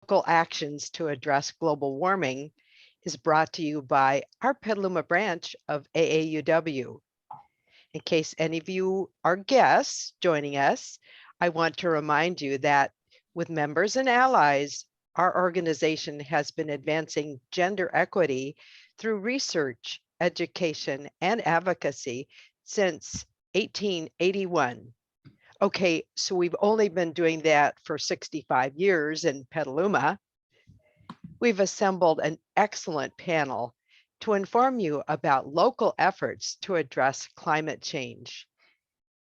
Local actions to address global warming is brought to you by our Petaluma branch of AAUW. In case any of you are guests joining us, I want to remind you that with members and allies, our organization has been advancing gender equity through research, education, and advocacy since 1881. Okay, so we've only been doing that for 65 years in Petaluma. We've assembled an excellent panel to inform you about local efforts to address climate change.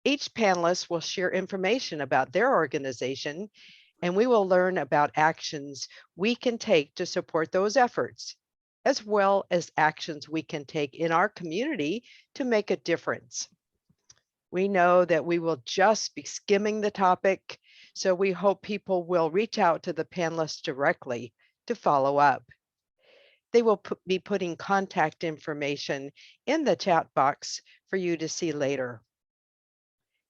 Each panelist will share information about their organization, and we will learn about actions we can take to support those efforts, as well as actions we can take in our community to make a difference. We know that we will just be skimming the topic, so we hope people will reach out to the panelists directly to follow up. They will be putting contact information in the chat box for you to see later.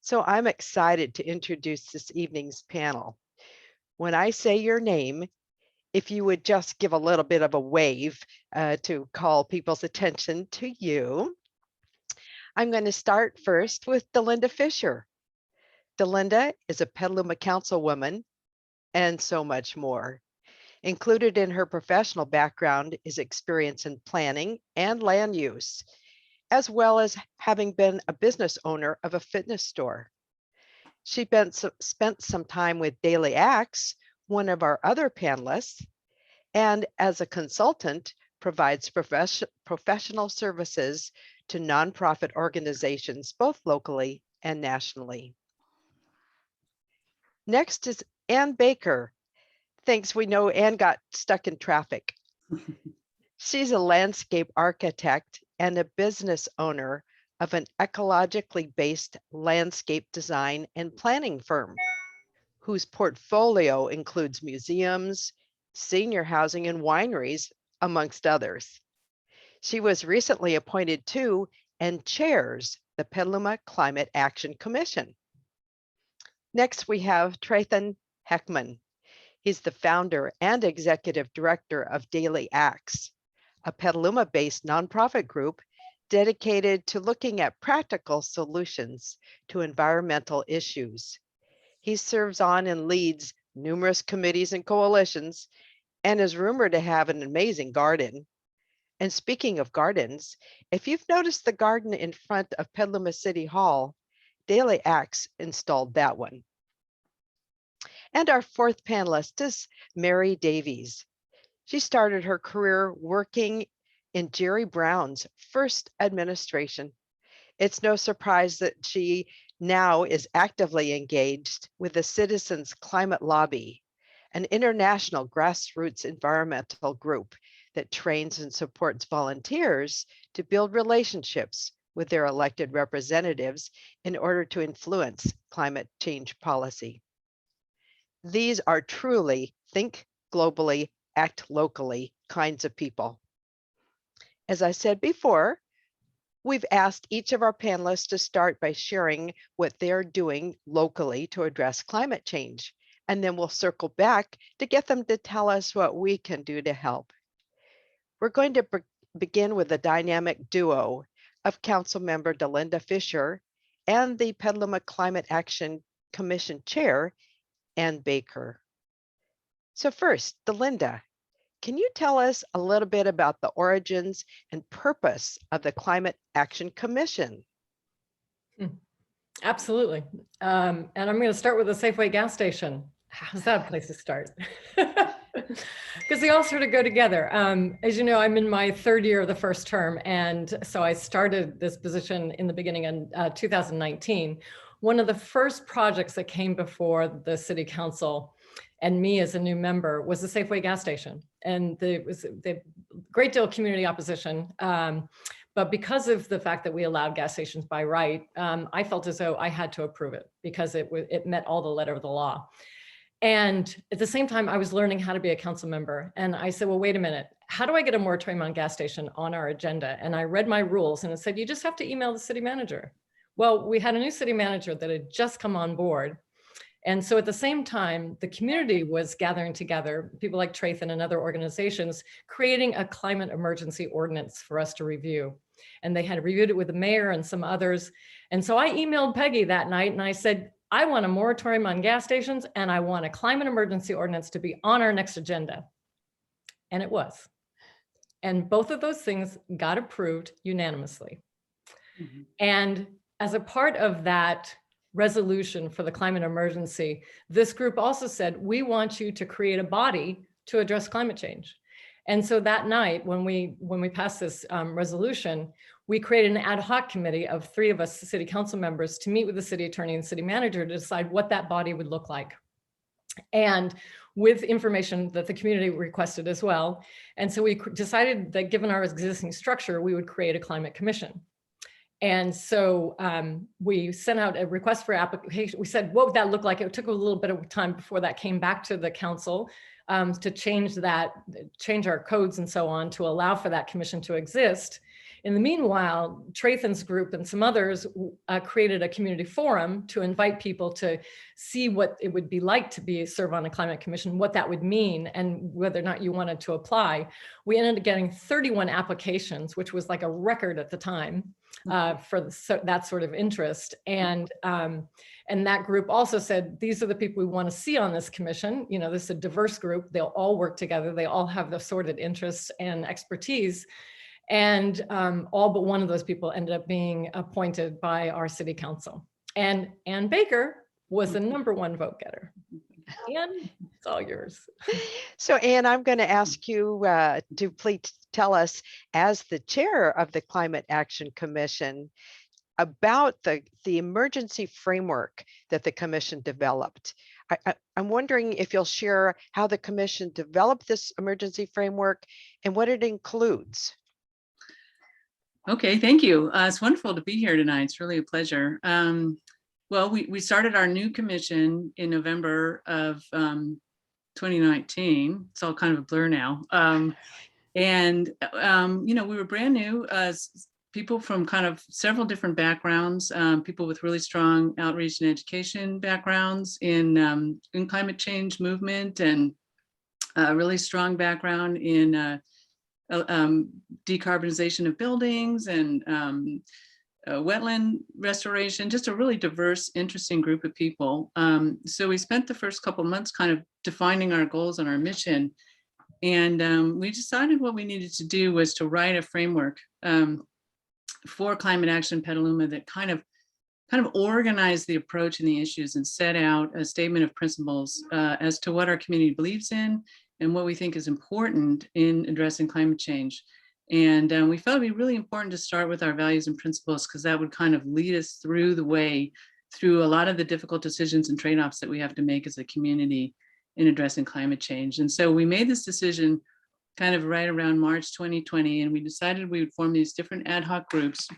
So I'm excited to introduce this evening's panel. When I say your name, if you would just give a little bit of a wave to call people's attention to you. I'm going to start first with Delinda Fisher. Delinda is a Petaluma councilwoman and so much more. Included in her professional background is experience in planning and land use, as well as having been a business owner of a fitness store. She spent some time with Daily Acts, one of our other panelists, and as a consultant, provides professional services to nonprofit organizations, both locally and nationally. Next is Ann Baker. Thanks, we know Ann got stuck in traffic. She's a landscape architect and a business owner of an ecologically based landscape design and planning firm, whose portfolio includes museums, senior housing, and wineries, amongst others. She was recently appointed to and chairs the Petaluma Climate Action Commission. Next, we have Trathan Heckman. He's the founder and executive director of Daily Acts, a Petaluma-based nonprofit group dedicated to looking at practical solutions to environmental issues. He serves on and leads numerous committees and coalitions and is rumored to have an amazing garden. And speaking of gardens, if you've noticed the garden in front of Petaluma City Hall, Daily Acts installed that one. And our fourth panelist is Mary Davies. She started her career working in Jerry Brown's first administration. It's no surprise that she now is actively engaged with the Citizens Climate Lobby, an international grassroots environmental group that trains and supports volunteers to build relationships with their elected representatives in order to influence climate change policy. These are truly think globally, act locally kinds of people. As I said before, we've asked each of our panelists to start by sharing what they're doing locally to address climate change, and then we'll circle back to get them to tell us what we can do to help. We're going to begin with a dynamic duo of Councilmember Delinda Fisher and the Petaluma Climate Action Commission Chair, Ann Baker. So first, Delinda, can you tell us a little bit about the origins and purpose of the Climate Action Commission? Absolutely. And I'm going to start with a Safeway gas station. How's that a place to start? Because they all sort of go together. As you know, I'm in my third year of the first term. And so I started this position in the beginning in 2019. One of the first projects that came before the city council and me as a new member was the Safeway gas station. And there was a great deal of community opposition. But because of the fact that we allowed gas stations by right, I felt as though I had to approve it because it met all the letter of the law. And at the same time, I was learning how to be a council member. And I said, well, wait a minute, how do I get a moratorium on gas station on our agenda? And I read my rules and it said, you just have to email the city manager. Well, we had a new city manager that had just come on board. And so at the same time, the community was gathering together, people like Trathan and other organizations, creating a climate emergency ordinance for us to review. And they had reviewed it with the mayor and some others. And so I emailed Peggy that night and I said, I want a moratorium on gas stations and I want a climate emergency ordinance to be on our next agenda. And it was. And both of those things got approved unanimously. Mm-hmm. And as a part of that resolution for the climate emergency, this group also said, we want you to create a body to address climate change. And so that night, when we passed this resolution, we created an ad hoc committee of 3 of us city council members to meet with the city attorney and city manager to decide what that body would look like. And with information that the community requested as well. And so we decided that given our existing structure, we would create a climate commission. And so we sent out a request for application. We said, what would that look like? It took a little bit of time before that came back to the council to change our codes and so on to allow for that commission to exist. In the meanwhile, Trathan's group and some others created a community forum to invite people to see what it would be like to serve on a climate commission, what that would mean, and whether or not you wanted to apply. We ended up getting 31 applications, which was like a record at the time for that sort of interest. And that group also said, these are the people we want to see on this commission. You know, this is a diverse group. They'll all work together. They all have the assorted interests and expertise. And all but one of those people ended up being appointed by our city council. And Ann Baker was the #1 vote getter. Ann, it's all yours. So Ann, I'm going to ask you to please tell us, as the chair of the Climate Action Commission, about the emergency framework that the commission developed. I'm wondering if you'll share how the commission developed this emergency framework and what it includes. Okay, thank you. It's wonderful to be here tonight. It's really a pleasure. Well, we started our new commission in November of 2019. It's all kind of a blur now. You know, we were brand new, people from kind of several different backgrounds, people with really strong outreach and education backgrounds in climate change movement, and a really strong background in decarbonization of buildings and wetland restoration, just a really diverse, interesting group of people. So we spent the first couple months kind of defining our goals and our mission. And we decided what we needed to do was to write a framework for climate action Petaluma that kind of organized the approach and the issues and set out a statement of principles as to what our community believes in and what we think is important in addressing climate change. And we felt it'd be really important to start with our values and principles, because that would kind of lead us through the way through a lot of the difficult decisions and trade-offs that we have to make as a community in addressing climate change. And so we made this decision kind of right around March 2020, and we decided we would form these different ad hoc groups.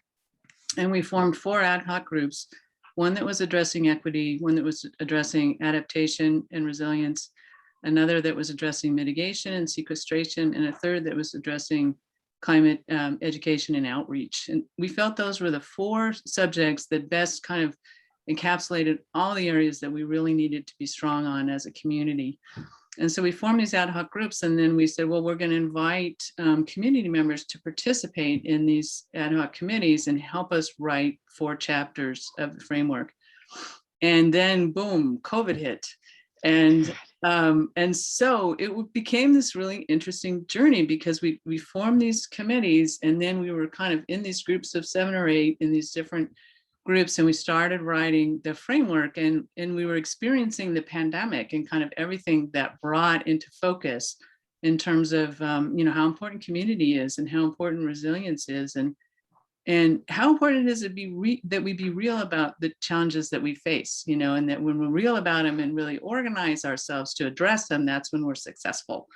And we formed 4 ad hoc groups, one that was addressing equity, one that was addressing adaptation and resilience, another that was addressing mitigation and sequestration, and a third that was addressing climate education and outreach. And we felt those were the 4 subjects that best kind of encapsulated all the areas that we really needed to be strong on as a community. And so we formed these ad hoc groups, and then we said, well, we're going to invite community members to participate in these ad hoc committees and help us write 4 chapters of the framework. And then boom, COVID hit. And so it became this really interesting journey, because we formed these committees, and then we were kind of in these groups of 7 or 8 in these different groups, and we started writing the framework, and we were experiencing the pandemic and kind of everything that brought into focus in terms of you know, how important community is and how important resilience is, and how important it is to that we be real about the challenges that we face, you know, and that when we're real about them and really organize ourselves to address them, that's when we're successful,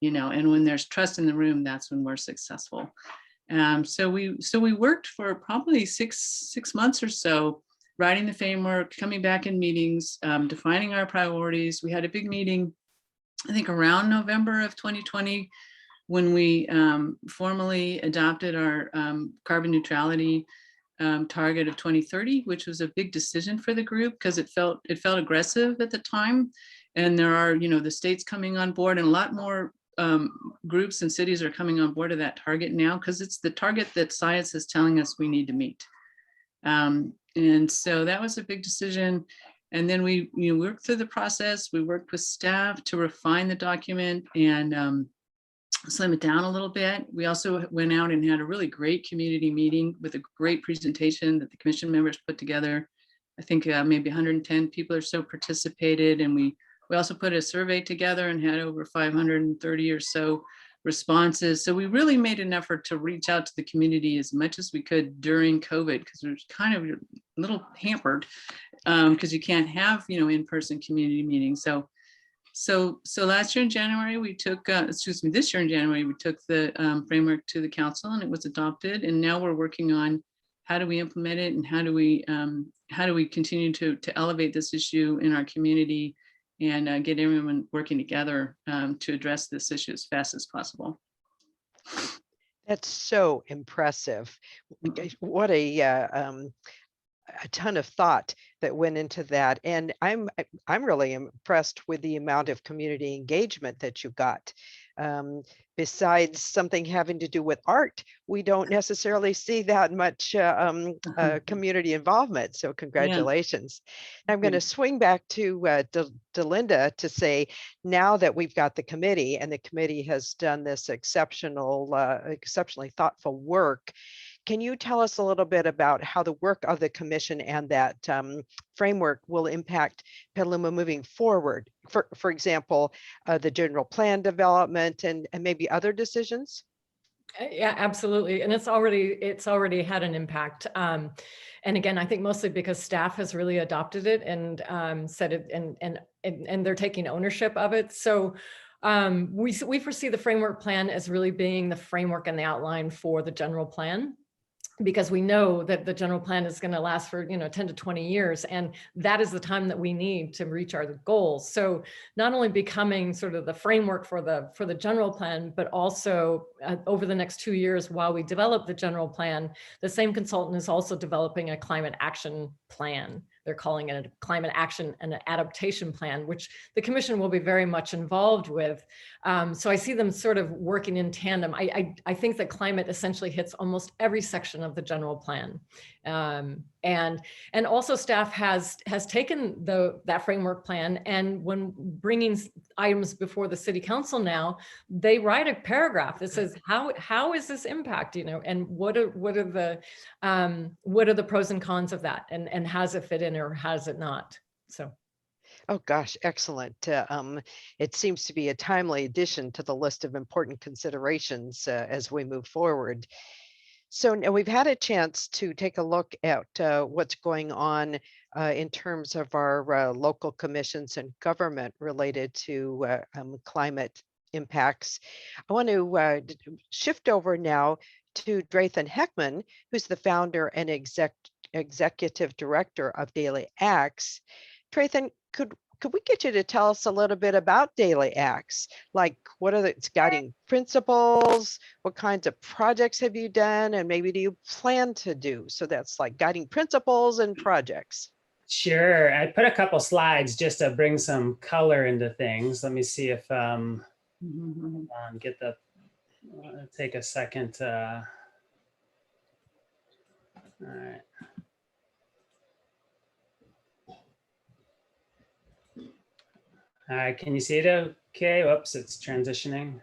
you know, and when there's trust in the room, that's when we're successful. So we worked for probably six months or so, writing the framework, coming back in meetings, defining our priorities. We had a big meeting, I think around November of 2020, when we formally adopted our carbon neutrality target of 2030, which was a big decision for the group because it felt aggressive at the time. And there are, the states coming on board, and a lot more groups and cities are coming on board to that target now, because it's the target that science is telling us we need to meet. And so that was a big decision. And then we worked through the process. We worked with staff to refine the document and slim it down a little bit. We also went out and had a really great community meeting with a great presentation that the commission members put together. I think maybe 110 people or so participated, and we also put a survey together and had over 530 or so responses. So we really made an effort to reach out to the community as much as we could during COVID, because we were kind of a little hampered because you can't have in-person community meetings. So last year in January, we took, this year in January, we took the framework to the council and it was adopted. And now we're working on how do we implement it, and how do we continue to elevate this issue in our community and get everyone working together to address this issue as fast as possible. That's so impressive. What a ton of thought that went into that. And I'm really impressed with the amount of community engagement that you got. Besides something having to do with art, we don't necessarily see that much community involvement. So congratulations. Yeah. I'm going to swing back to Delinda to say, now that we've got the committee, and the committee has done this exceptionally thoughtful work, can you tell us a little bit about how the work of the commission and that framework will impact Petaluma moving forward? For example, the general plan development and maybe other decisions? Yeah, absolutely. And it's already had an impact. And again, I think mostly because staff has really adopted it and said it, and they're taking ownership of it. So we foresee the framework plan as really being the framework and the outline for the general plan, because we know that the general plan is going to last for 10 to 20 years, and that is the time that we need to reach our goals. So not only becoming sort of the framework for the general plan, but also over the next 2 years while we develop the general plan, the same consultant is also developing a climate action plan. They're calling it a climate action and an adaptation plan, which the commission will be very much involved with. So I see them sort of working in tandem. I think that climate essentially hits almost every section of the general plan. And also staff has taken that framework plan, and when bringing items before the city council now, they write a paragraph that says, how is this impact, and what are the pros and cons of that, and how does it fit in or how does it not? So. Oh gosh, excellent. It seems to be a timely addition to the list of important considerations as we move forward. So now we've had a chance to take a look at what's going on in terms of our local commissions and government related to climate impacts. I want to shift over now to Drathan Heckman, who's the founder and executive director of Daily Acts. Drathan, could we get you to tell us a little bit about Daily Acts? Like, what are its guiding principles? What kinds of projects have you done? And maybe do you plan to do? So that's like guiding principles and projects. Sure. I put a couple slides just to bring some color into things. Let me see if take a second. All right. All right, can you see it okay? Whoops, it's transitioning.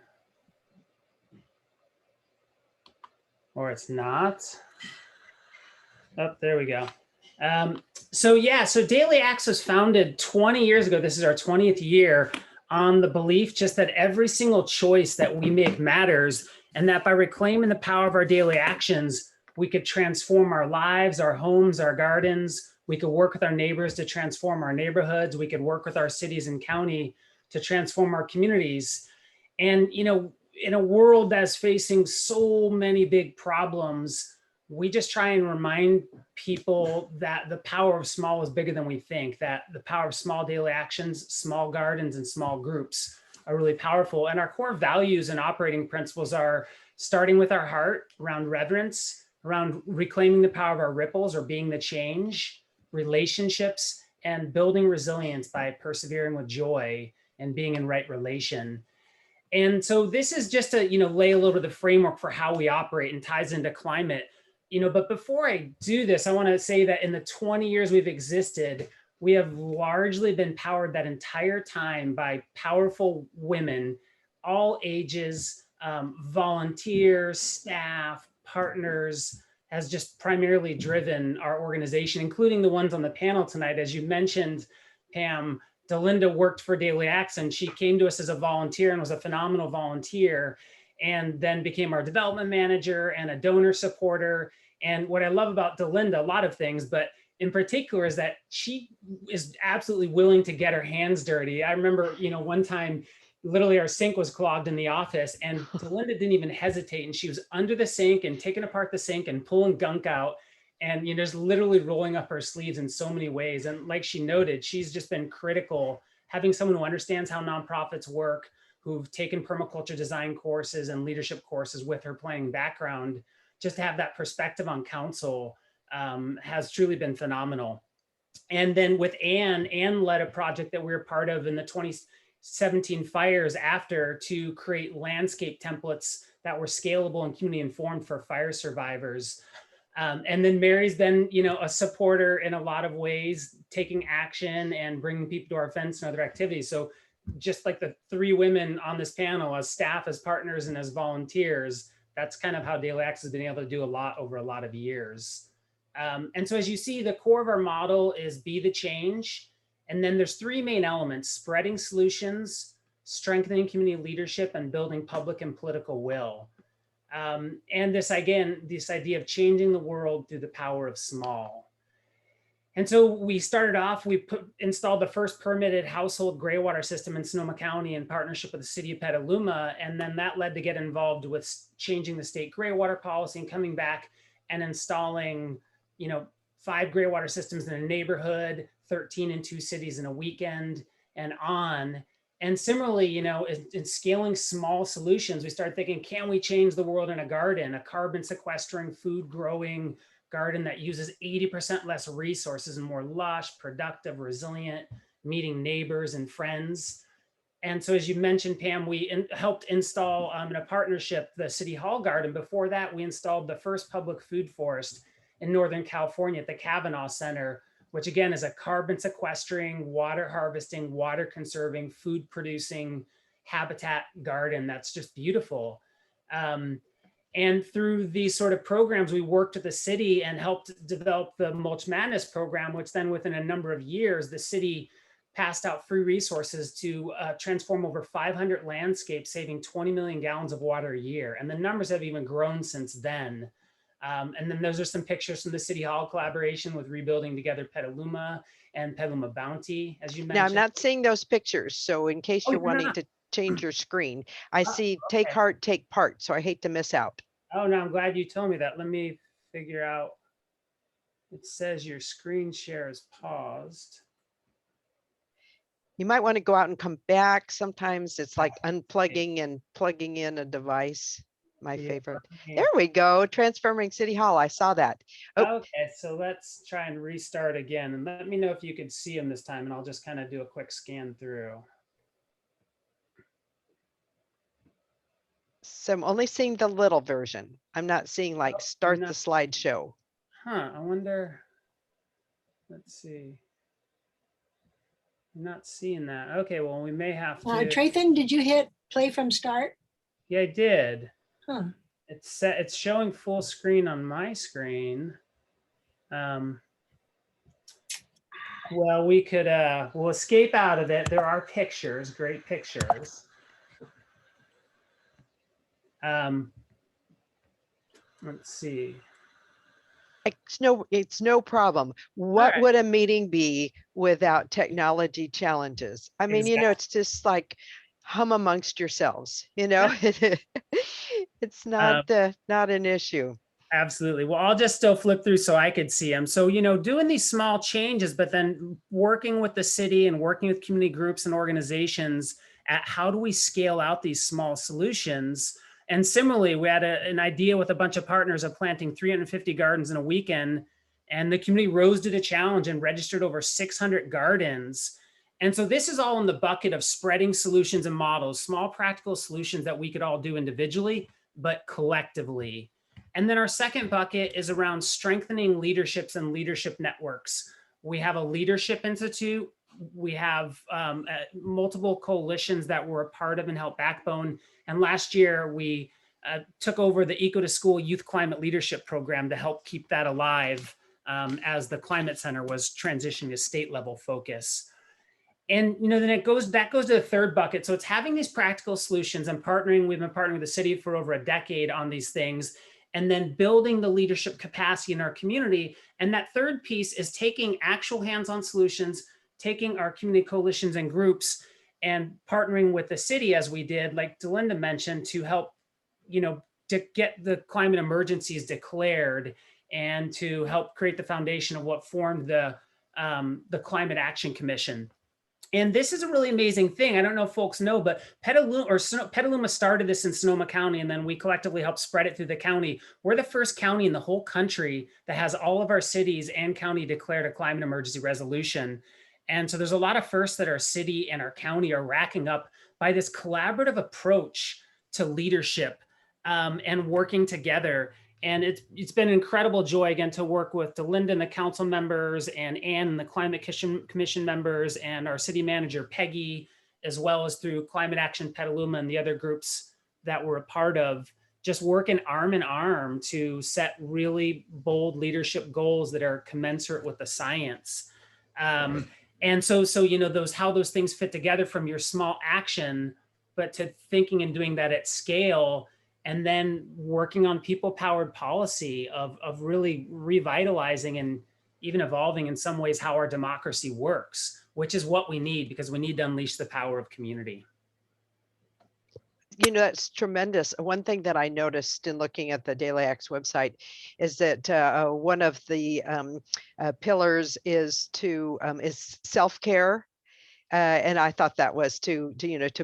Or it's not. Oh, there we go. So Daily Acts was founded 20 years ago. This is our 20th year, on the belief just that every single choice that we make matters, and that by reclaiming the power of our daily actions, we could transform our lives, our homes, our gardens. We could work with our neighbors to transform our neighborhoods. We could work with our cities and county to transform our communities. And, in a world that's facing so many big problems, we just try and remind people that the power of small is bigger than we think, that the power of small daily actions, small gardens, and small groups are really powerful. And our core values and operating principles are starting with our heart around reverence, around reclaiming the power of our ripples or being the change, relationships, and building resilience by persevering with joy and being in right relation. And so this is just to, lay a little bit of the framework for how we operate and ties into climate. But before I do this, I want to say that in the 20 years we've existed, we have largely been powered that entire time by powerful women, all ages, volunteers, staff, partners, has just primarily driven our organization, including the ones on the panel tonight. As you mentioned, Pam, Delinda worked for Daily Acts, and she came to us as a volunteer and was a phenomenal volunteer, and then became our development manager and a donor supporter. And what I love about Delinda, a lot of things, but in particular is that she is absolutely willing to get her hands dirty. I remember, one time, literally our sink was clogged in the office, and Delinda didn't even hesitate. And she was under the sink and taking apart the sink and pulling gunk out, and just literally rolling up her sleeves in so many ways. And like she noted, she's just been critical, having someone who understands how nonprofits work, who've taken permaculture design courses and leadership courses with her planning background, just to have that perspective on council has truly been phenomenal. And then with Anne led a project that we were part of in the 2017 fires after, to create landscape templates that were scalable and community informed for fire survivors. And then Mary's been, a supporter in a lot of ways, taking action and bringing people to our events and other activities. So just like the three women on this panel, as staff, as partners, and as volunteers, that's kind of how Daily Acts has been able to do a lot over a lot of years. And so as you see, the core of our model is be the change. And then there's three main elements: spreading solutions, strengthening community leadership, and building public and political will. And this idea of changing the world through the power of small. And so we started off, installed the first permitted household gray water system in Sonoma County in partnership with the city of Petaluma. And then that led to get involved with changing the state gray water policy and coming back and installing, 5 gray water systems in a neighborhood, 13 in 2 cities in a weekend, and on. And similarly, in scaling small solutions, we started thinking, can we change the world in a garden, a carbon sequestering, food growing garden that uses 80% less resources and more lush, productive, resilient, meeting neighbors and friends. And so as you mentioned, Pam, we helped install in a partnership, the City Hall Garden. Before that, we installed the first public food forest in Northern California at the Kavanaugh Center, which again is a carbon sequestering, water harvesting, water conserving, food producing habitat garden that's just beautiful. And through these sort of programs, we worked with the city and helped develop the Mulch Madness program, which then within a number of years, the city passed out free resources to transform over 500 landscapes, saving 20 million gallons of water a year. And the numbers have even grown since then. And then those are some pictures from the City Hall collaboration with Rebuilding Together Petaluma and Petaluma Bounty, as you mentioned. Now, I'm not seeing those pictures. So in case you're wanting to change your screen, I see take heart, take part. So I hate to miss out. Oh, no, I'm glad you told me that. Let me figure out. It says your screen share is paused. You might want to go out and come back. Sometimes it's like unplugging and plugging in a device. My favorite. There we go. Transforming City Hall. I saw that. Oh. Okay, so let's try and restart again. And let me know if you could see them this time, and I'll just kind of do a quick scan through. So I'm only seeing the little version. I'm not seeing like start the slideshow. Huh, I wonder. Let's see. I'm not seeing that. Okay, well, we may have to. Trayfin, did you hit play from start? Yeah, I did. Huh. It's showing full screen on my screen. Well, we could we'll escape out of it. There are pictures, great pictures. Let's see. It's no problem. What would a meeting be without technology challenges? I mean, it's just like hum amongst yourselves, it's not an issue. Absolutely. Well, I'll just still flip through so I could see them. So, doing these small changes, but then working with the city and working with community groups and organizations at how do we scale out these small solutions And similarly, we had an idea with a bunch of partners of planting 350 gardens in a weekend, and the community rose to the challenge and registered over 600 gardens. And so this is all in the bucket of spreading solutions and models, small practical solutions that we could all do individually, but collectively. And then our second bucket is around strengthening leaderships and leadership networks. We have a leadership institute. We have multiple coalitions that we're a part of and help backbone. And last year we took over the Eco to School Youth Climate Leadership Program to help keep that alive as the Climate Center was transitioning to state level focus. And then that goes to the third bucket. So it's having these practical solutions and partnering. We've been partnering with the city for over a decade on these things, and then building the leadership capacity in our community. And that third piece is taking actual hands-on solutions, taking our community coalitions and groups and partnering with the city, as we did, like Delinda mentioned, to help, to get the climate emergencies declared and to help create the foundation of what formed the Climate Action Commission. And this is a really amazing thing. I don't know if folks know, but Petaluma started this in Sonoma County, and then we collectively helped spread it through the county. We're the first county in the whole country that has all of our cities and county declared a climate emergency resolution. And so there's a lot of firsts that our city and our county are racking up by this collaborative approach to leadership and working together. And it's been an incredible joy, again, to work with Delinda and the council members and Ann and the Climate Commission members and our city manager, Peggy, as well as through Climate Action Petaluma and the other groups that we're a part of, just working arm in arm to set really bold leadership goals that are commensurate with the science. And so how those things fit together from your small action, but to thinking and doing that at scale, and then working on people-powered policy of really revitalizing and even evolving in some ways how our democracy works, which is what we need, because we need to unleash the power of community. That's tremendous. One thing that I noticed in looking at the Daily Acts website is that one of the pillars is self-care. And I thought that was to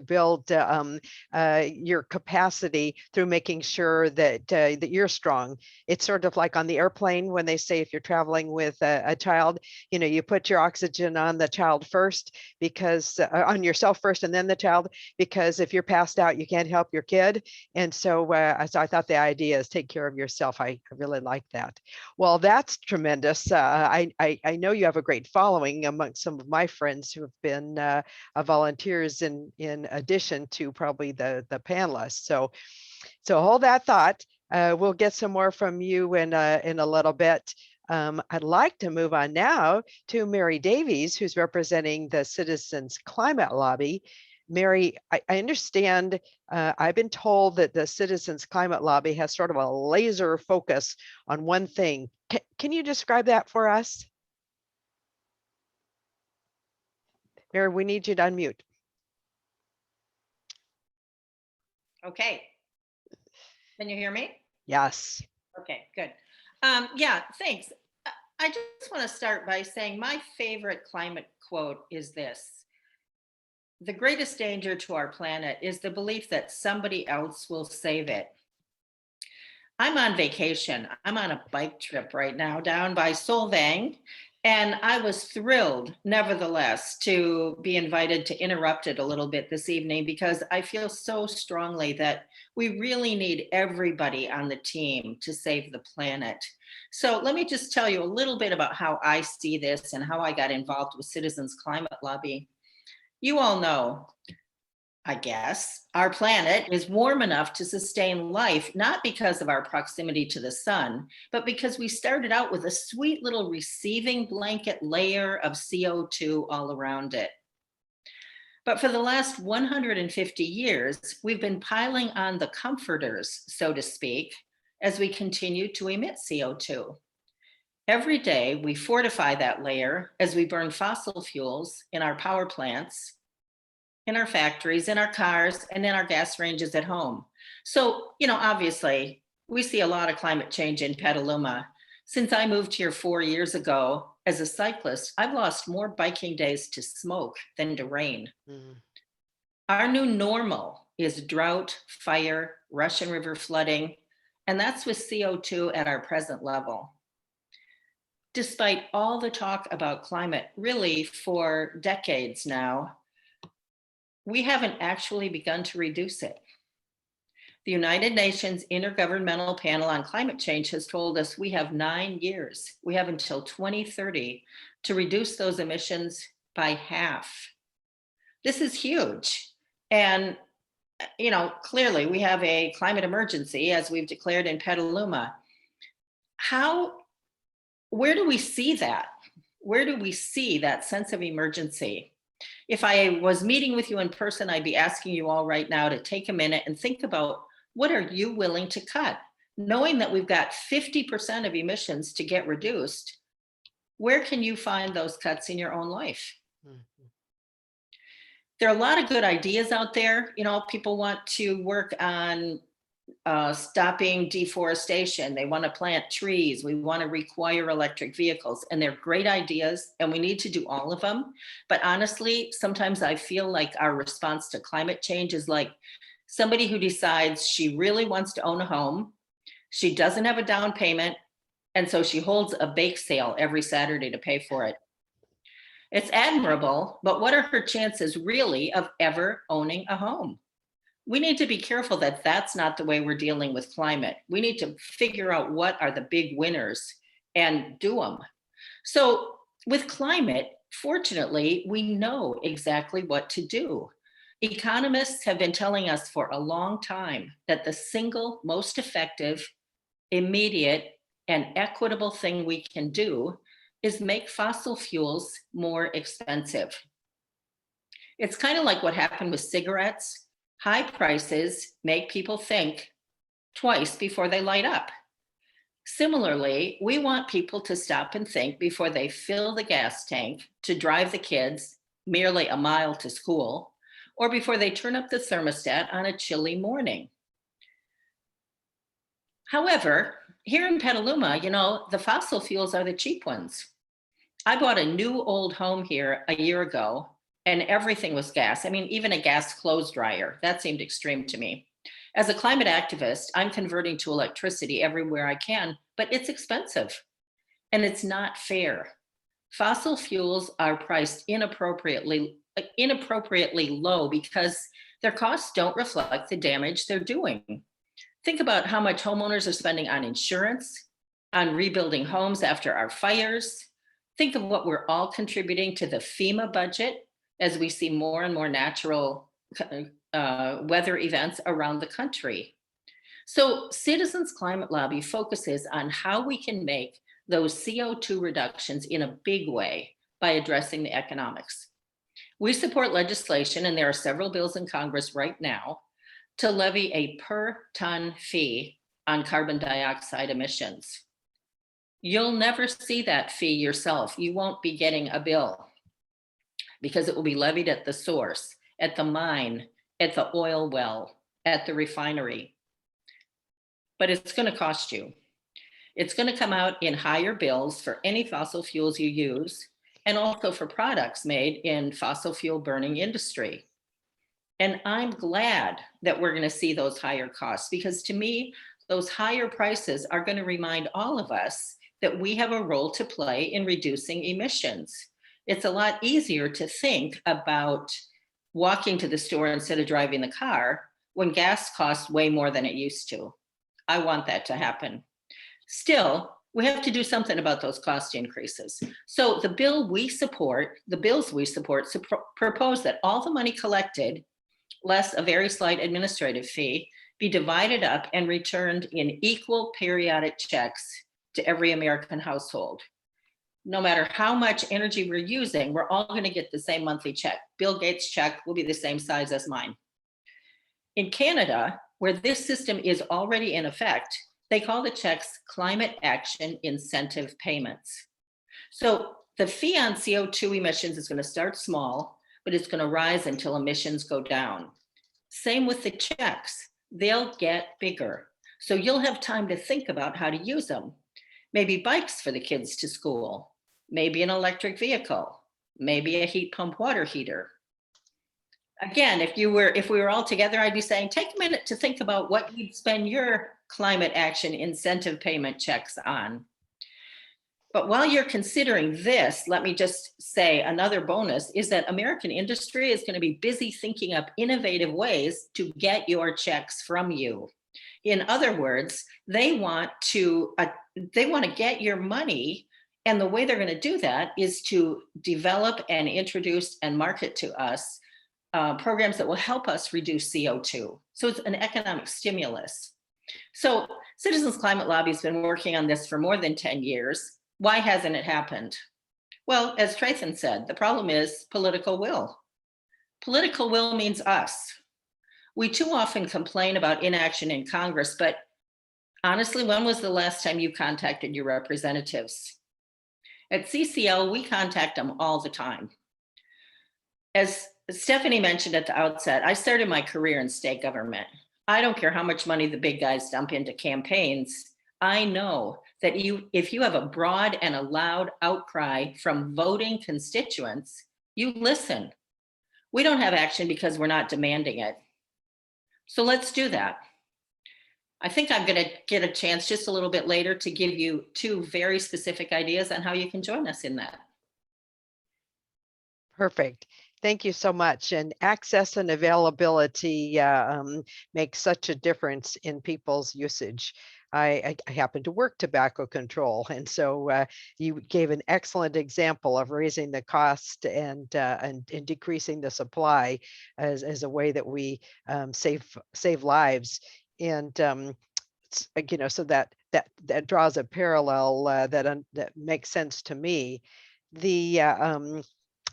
build your capacity through making sure that that you're strong. It's sort of like on the airplane when they say if you're traveling with a child, you put your oxygen on the child first, because on yourself first and then the child, because if you're passed out, you can't help your kid. And so I thought the idea is take care of yourself. I really like that. Well, that's tremendous. I know you have a great following amongst some of my friends who have been volunteers in addition to probably the panelists. So hold that thought. We'll get some more from you in a little bit. I'd like to move on now to Mary Davies, who's representing the Citizens Climate Lobby. Mary, I understand, I've been told that the Citizens Climate Lobby has sort of a laser focus on one thing. Can you describe that for us? Mary, we need you to unmute. Okay. Can you hear me? Yes. Okay, good. Yeah, thanks. I just want to start by saying my favorite climate quote is this: "The greatest danger to our planet is the belief that somebody else will save it." I'm on vacation. I'm on a bike trip right now down by Solvang, and I was thrilled, nevertheless, to be invited to interrupt it a little bit this evening, because I feel so strongly that we really need everybody on the team to save the planet. So let me just tell you a little bit about how I see this and how I got involved with Citizens Climate Lobby. You all know, I guess, our planet is warm enough to sustain life, not because of our proximity to the sun, but because we started out with a sweet little receiving blanket layer of CO2 all around it. But for the last 150 years, we've been piling on the comforters, so to speak, as we continue to emit CO2. Every day, we fortify that layer as we burn fossil fuels in our power plants, in our factories, in our cars, and in our gas ranges at home. So, obviously, we see a lot of climate change in Petaluma. Since I moved here 4 years ago, as a cyclist, I've lost more biking days to smoke than to rain. Our new normal is drought, fire, Russian River flooding, and that's with CO2 at our present level. Despite all the talk about climate, really for decades now, we haven't actually begun to reduce it. The United Nations Intergovernmental Panel on Climate Change has told us we have 9 years. We have until 2030 to reduce those emissions by half. This is huge. And, clearly we have a climate emergency as we've declared in Petaluma. Where do we see that? Where do we see that sense of emergency? If I was meeting with you in person, I'd be asking you all right now to take a minute and think about, what are you willing to cut? Knowing that we've got 50% of emissions to get reduced, where can you find those cuts in your own life? There are a lot of good ideas out there. People want to work on stopping deforestation. They want to plant trees. We want to require electric vehicles, and they're great ideas, and we need to do all of them. But honestly, sometimes I feel like our response to climate change is like somebody who decides she really wants to own a home. She doesn't have a down payment, and so she holds a bake sale every Saturday to pay for it. It's admirable, but what are her chances really of ever owning a home? We need to be careful that that's not the way we're dealing with climate. We need to figure out what are the big winners and do them. So with climate, fortunately, we know exactly what to do. Economists have been telling us for a long time that the single most effective, immediate, and equitable thing we can do is make fossil fuels more expensive. It's kind of like what happened with cigarettes. High prices make people think twice before they light up. Similarly, we want people to stop and think before they fill the gas tank to drive the kids merely a mile to school, or before they turn up the thermostat on a chilly morning. However, here in Petaluma, the fossil fuels are the cheap ones. I bought a new old home here a year ago, and everything was gas. I mean, even a gas clothes dryer. That seemed extreme to me. As a climate activist, I'm converting to electricity everywhere I can, but it's expensive and it's not fair. Fossil fuels are priced inappropriately low because their costs don't reflect the damage they're doing. Think about how much homeowners are spending on insurance, on rebuilding homes after our fires. Think of what we're all contributing to the FEMA budget as we see more and more natural weather events around the country. So Citizens Climate Lobby focuses on how we can make those CO2 reductions in a big way by addressing the economics. We support legislation, and there are several bills in Congress right now, to levy a per ton fee on carbon dioxide emissions. You'll never see that fee yourself. You won't be getting a bill because it will be levied at the source, at the mine, at the oil well, at the refinery. But it's going to cost you. It's going to come out in higher bills for any fossil fuels you use, and also for products made in fossil fuel burning industry. And I'm glad that we're going to see those higher costs, because to me, those higher prices are going to remind all of us that we have a role to play in reducing emissions. It's a lot easier to think about walking to the store instead of driving the car when gas costs way more than it used to. I want that to happen. Still, we have to do something about those cost increases. So the bills we support propose that all the money collected, less a very slight administrative fee, be divided up and returned in equal periodic checks to every American household. No matter how much energy we're using, we're all going to get the same monthly check. Bill Gates' check will be the same size as mine. In Canada, where this system is already in effect, they call the checks climate action incentive payments. So the fee on CO2 emissions is going to start small, but it's going to rise until emissions go down. Same with the checks. They'll get bigger. So you'll have time to think about how to use them. Maybe bikes for the kids to school, maybe an electric vehicle, maybe a heat pump water heater. Again, if we were all together, I'd be saying, take a minute to think about what you'd spend your climate action incentive payment checks on. But while you're considering this, let me just say another bonus is that American industry is going to be busy thinking up innovative ways to get your checks from you. In other words, they want to get your money, and the way they're going to do that is to develop and introduce and market to us programs that will help us reduce CO2. So it's an economic stimulus. So Citizens Climate Lobby has been working on this for more than 10 years. Why hasn't it happened? Well, as Traithan said, the problem is political will. Political will means us. We too often complain about inaction in Congress, but honestly, when was the last time you contacted your representatives? At CCL, we contact them all the time. As Stephanie mentioned at the outset, I started my career in state government. I don't care how much money the big guys dump into campaigns. I know that if you have a broad and a loud outcry from voting constituents, you listen. We don't have action because we're not demanding it. So let's do that. I think I'm going to get a chance just a little bit later to give you 2 very specific ideas on how you can join us in that. Perfect. Thank you so much. And access and availability makes such a difference in people's usage. I happen to work tobacco control, and so you gave an excellent example of raising the cost and decreasing the supply as a way that we save lives. And so that draws a parallel that makes sense to me. The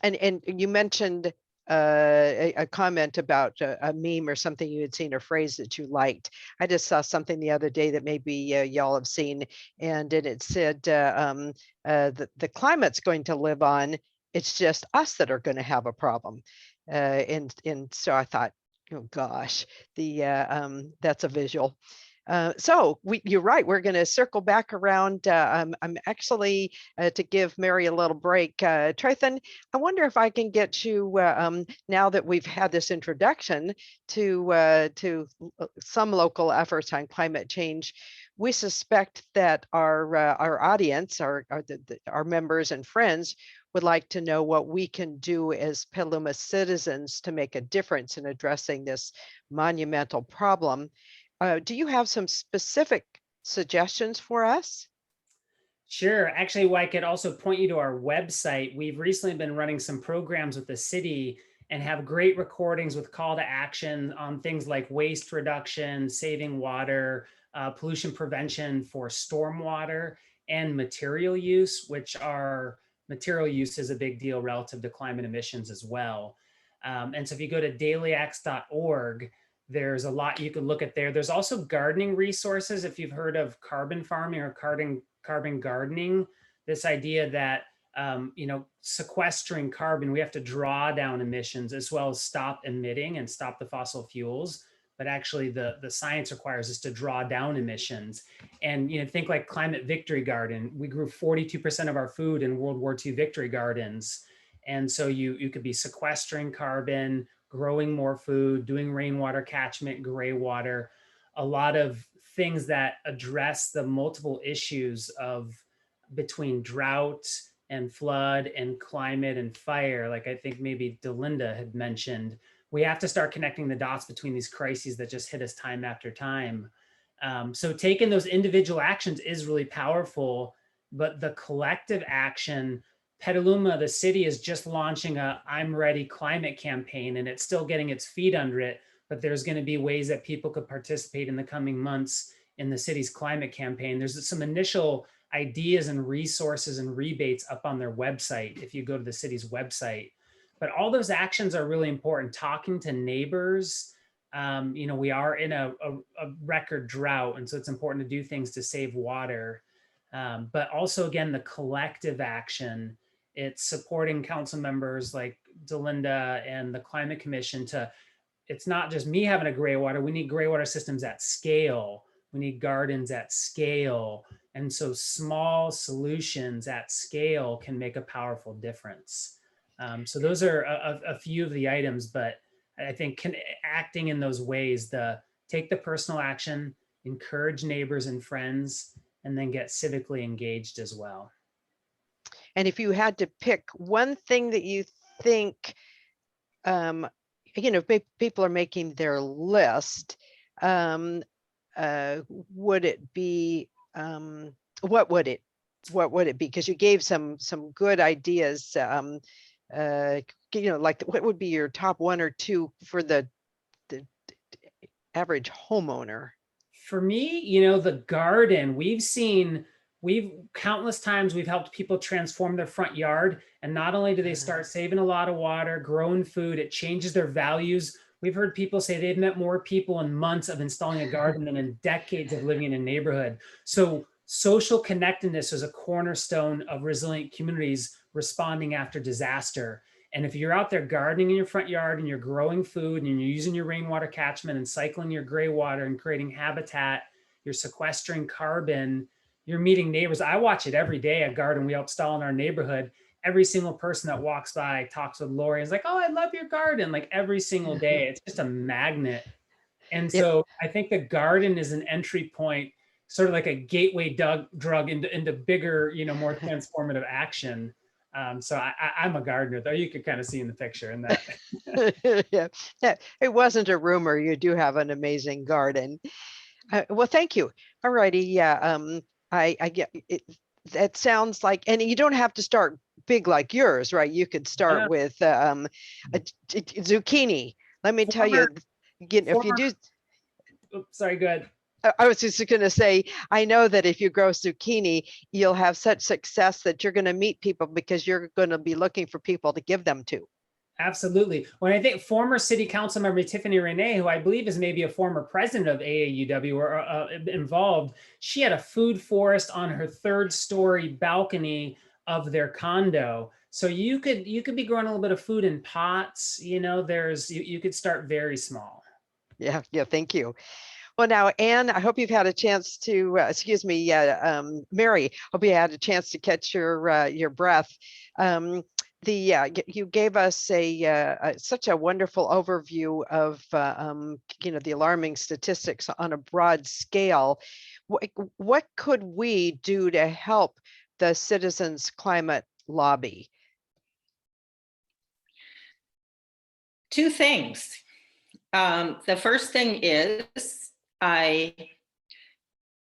and you mentioned a comment about a meme or something you had seen, or phrase that you liked. I just saw something the other day that maybe y'all have seen, and it said the climate's going to live on. It's just us that are going to have a problem. And so I thought, oh gosh, that's a visual. So you're right. We're going to circle back around. I'm actually to give Mary a little break. Traithan, I wonder if I can get you now that we've had this introduction to some local efforts on climate change. We suspect that our audience, our members and friends, would like to know what we can do as Petaluma citizens to make a difference in addressing this monumental problem. Do you have some specific suggestions for us? Sure. Actually, well, I could also point you to our website. We've recently been running some programs with the city and have great recordings with call to action on things like waste reduction, saving water, pollution prevention for stormwater, and material use, which are material use is a big deal relative to climate emissions as well. And so if you go to dailyax.org, there's a lot you can look at there. There's also gardening resources. If you've heard of carbon farming or carbon gardening, this idea that, sequestering carbon, we have to draw down emissions as well as stop emitting and stop the fossil fuels. But actually the science requires us to draw down emissions. And, think like Climate Victory Garden. We grew 42% of our food in World War II victory gardens. And so you could be sequestering carbon, growing more food, doing rainwater catchment, gray water, a lot of things that address the multiple issues of between drought and flood and climate and fire. Like I think maybe Delinda had mentioned, we have to start connecting the dots between these crises that just hit us time after time. So taking those individual actions is really powerful, but the collective action, Petaluma, the city, is just launching a I'm Ready climate campaign, and it's still getting its feet under it, but there's going to be ways that people could participate in the coming months in the city's climate campaign. There's some initial ideas and resources and rebates up on their website if you go to the city's website. But all those actions are really important. Talking to neighbors, we are in a record drought, and so it's important to do things to save water. But also, again, the collective action. It's supporting council members like Delinda and the Climate Commission it's not just me having a gray water. We need gray water systems at scale. We need gardens at scale. And so small solutions at scale can make a powerful difference. So those are a few of the items, but I think acting in those ways, take the personal action, encourage neighbors and friends, and then get civically engaged as well. And if you had to pick one thing that you think, people are making their list, would it be, what would it be? Because you gave some good ideas, like what would be your top one or two for the average homeowner? For me, the garden, we've countless times we've helped people transform their front yard. And not only do they start saving a lot of water, growing food, it changes their values. We've heard people say they've met more people in months of installing a garden than in decades of living in a neighborhood. So social connectedness is a cornerstone of resilient communities responding after disaster. And if you're out there gardening in your front yard and you're growing food and you're using your rainwater catchment and cycling your gray water and creating habitat, you're sequestering carbon, you're meeting neighbors. I watch it every day, a garden we install in our neighborhood. Every single person that walks by talks with Lori and is like, oh, I love your garden. Like every single day, it's just a magnet. And so I think the garden is an entry point, sort of like a gateway drug into bigger, more transformative action. So I'm a gardener, though you could kind of see in the picture in that. Yeah, it wasn't a rumor. You do have an amazing garden. Well, thank you. All righty. Yeah. I get it. That sounds like, and you don't have to start big like yours, right? You could start with zucchini. Let me tell you, if you do. Oops, sorry, go ahead. I was just going to say, I know that if you grow zucchini, you'll have such success that you're going to meet people because you're going to be looking for people to give them to. Absolutely. When I think former city council member Tiffany Renee, who I believe is maybe a former president of AAUW or involved, she had a food forest on her 3rd-story balcony of their condo. So you could be growing a little bit of food in pots. You could start very small. Yeah. Thank you. Well, now, Anne, I hope you've had a chance to, Mary, hope you had a chance to catch your breath. You gave us such a wonderful overview of, the alarming statistics on a broad scale. What could we do to help the Citizens Climate Lobby? Two things. The first thing is I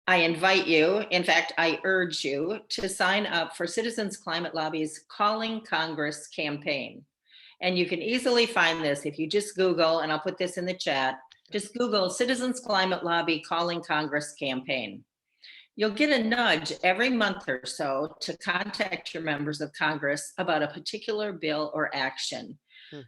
invite you, in fact, I urge you to sign up for Citizens Climate Lobby's Calling Congress campaign. And you can easily find this if you just Google, and I'll put this in the chat, just Google Citizens Climate Lobby Calling Congress campaign. You'll get a nudge every month or so to contact your members of Congress about a particular bill or action.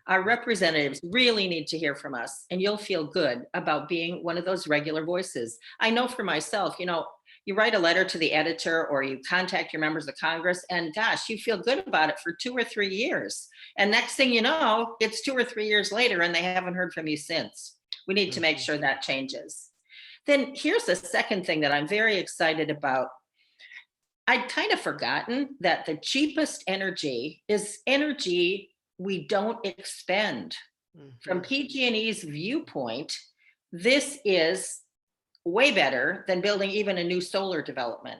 Our representatives really need to hear from us, and you'll feel good about being one of those regular voices. I know for myself, you write a letter to the editor or you contact your members of Congress, and gosh, you feel good about it for 2 or 3 years. And next thing you know, it's 2 or 3 years later and they haven't heard from you since. We need to make sure that changes. Then here's the second thing that I'm very excited about. I'd kind of forgotten that the cheapest energy is energy we don't expend. From PG&E's viewpoint, this is way better than building even a new solar development.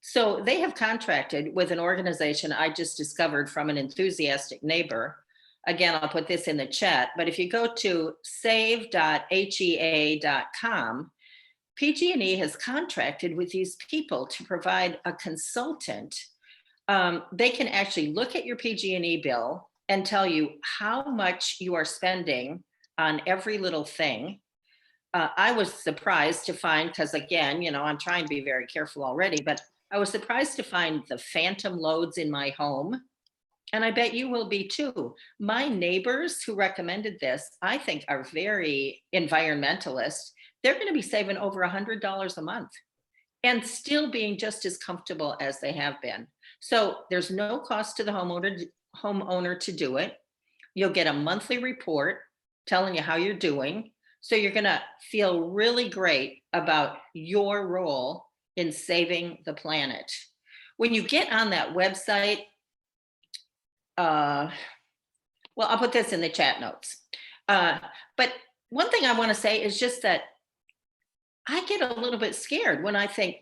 So they have contracted with an organization I just discovered from an enthusiastic neighbor. Again, I'll put this in the chat, but if you go to save.hea.com, PG&E has contracted with these people to provide a consultant. They can actually look at your PG&E bill and tell you how much you are spending on every little thing. I was surprised to find, because again, I'm trying to be very careful already, but I was surprised to find the phantom loads in my home. And I bet you will be too. My neighbors who recommended this, I think are very environmentalist. They're going to be saving over $100 a month and still being just as comfortable as they have been. So there's no cost to the homeowner to do it. You'll get a monthly report telling you how you're doing. So you're going to feel really great about your role in saving the planet. When you get on that website, well, I'll put this in the chat notes. But one thing I want to say is just that I get a little bit scared when I think,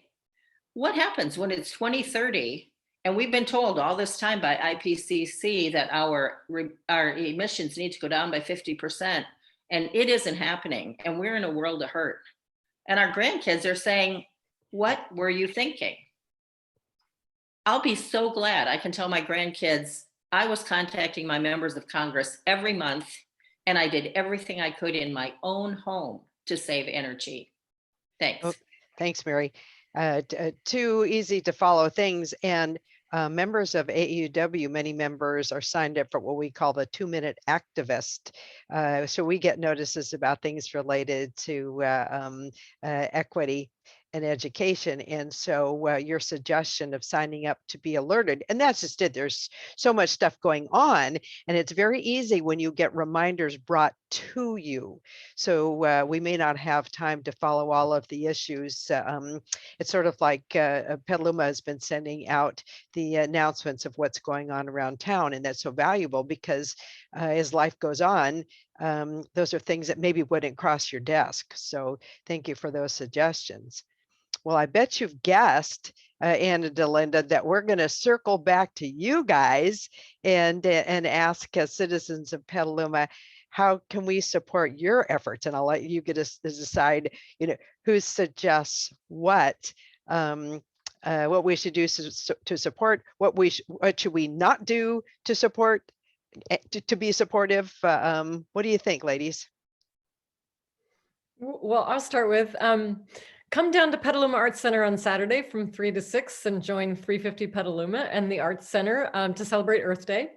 what happens when it's 2030 and we've been told all this time by IPCC that our emissions need to go down by 50%, and it isn't happening, and we're in a world of hurt. And our grandkids are saying, what were you thinking? I'll be so glad I can tell my grandkids I was contacting my members of Congress every month, and I did everything I could in my own home to save energy. Thanks. Oh, thanks, Mary. Two easy to follow things. And members of AUW, many members are signed up for what we call the 2-minute activist. So we get notices about things related to equity and education. And so your suggestion of signing up to be alerted, and that's just it. There's so much stuff going on, and it's very easy when you get reminders brought to you. So we may not have time to follow all of the issues. It's sort of like Petaluma has been sending out the announcements of what's going on around town, and that's so valuable because as life goes on, those are things that maybe wouldn't cross your desk. So thank you for those suggestions. Well, I bet you've guessed, Anna Delinda, that we're going to circle back to you guys and ask citizens of Petaluma, how can we support your efforts? And I'll let you get us to decide, who suggests what we should do to support, what should we not do to support, to be supportive. What do you think, ladies? Well, I'll start with, come down to Petaluma Arts Center on Saturday from 3 to 6 and join 350 Petaluma and the Arts Center to celebrate Earth Day.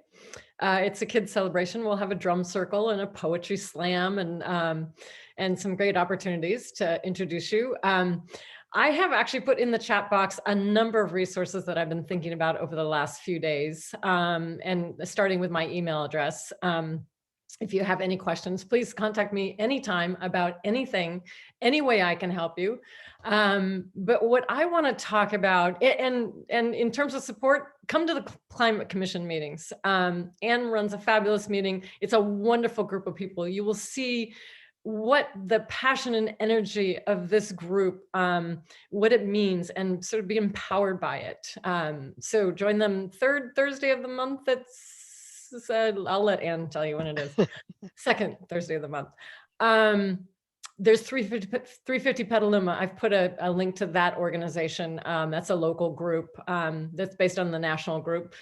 It's a kids celebration. We'll have a drum circle and a poetry slam and some great opportunities to introduce you. I have actually put in the chat box a number of resources that I've been thinking about over the last few days, and starting with my email address. If you have any questions, please contact me anytime about anything, any way I can help you. But what I want to talk about, and in terms of support, come to the Climate Commission meetings. Anne runs a fabulous meeting. It's a wonderful group of people. You will see what the passion and energy of this group, what it means, and sort of be empowered by it. So join them third Thursday of the month. I'll let Anne tell you when it is. Second Thursday of the month. There's 350 Petaluma. I've put a link to that organization. That's a local group that's based on the national group.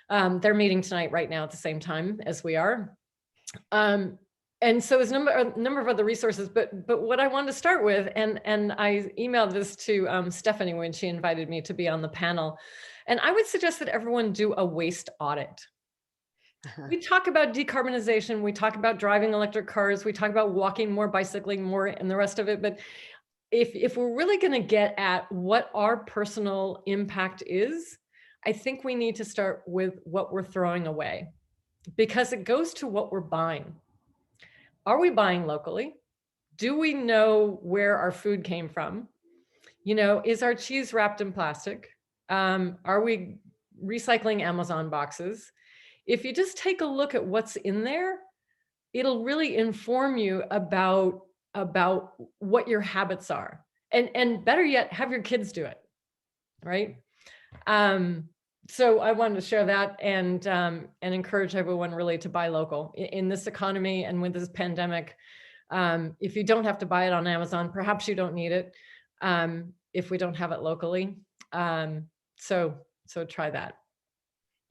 They're meeting tonight right now at the same time as we are. And so there's a number of other resources, but what I wanted to start with, and I emailed this to Stephanie when she invited me to be on the panel, and I would suggest that everyone do a waste audit. We talk about decarbonization, we talk about driving electric cars, we talk about walking more, bicycling more, and the rest of it. But if we're really going to get at what our personal impact is, I think we need to start with what we're throwing away, because it goes to what we're buying. Are we buying locally? Do we know where our food came from? Is our cheese wrapped in plastic? Are we recycling Amazon boxes? If you just take a look at what's in there, it'll really inform you about what your habits are. And better yet, have your kids do it, right? So I wanted to share that and encourage everyone really to buy local in this economy and with this pandemic. If you don't have to buy it on Amazon, perhaps you don't need it if we don't have it locally. So try that.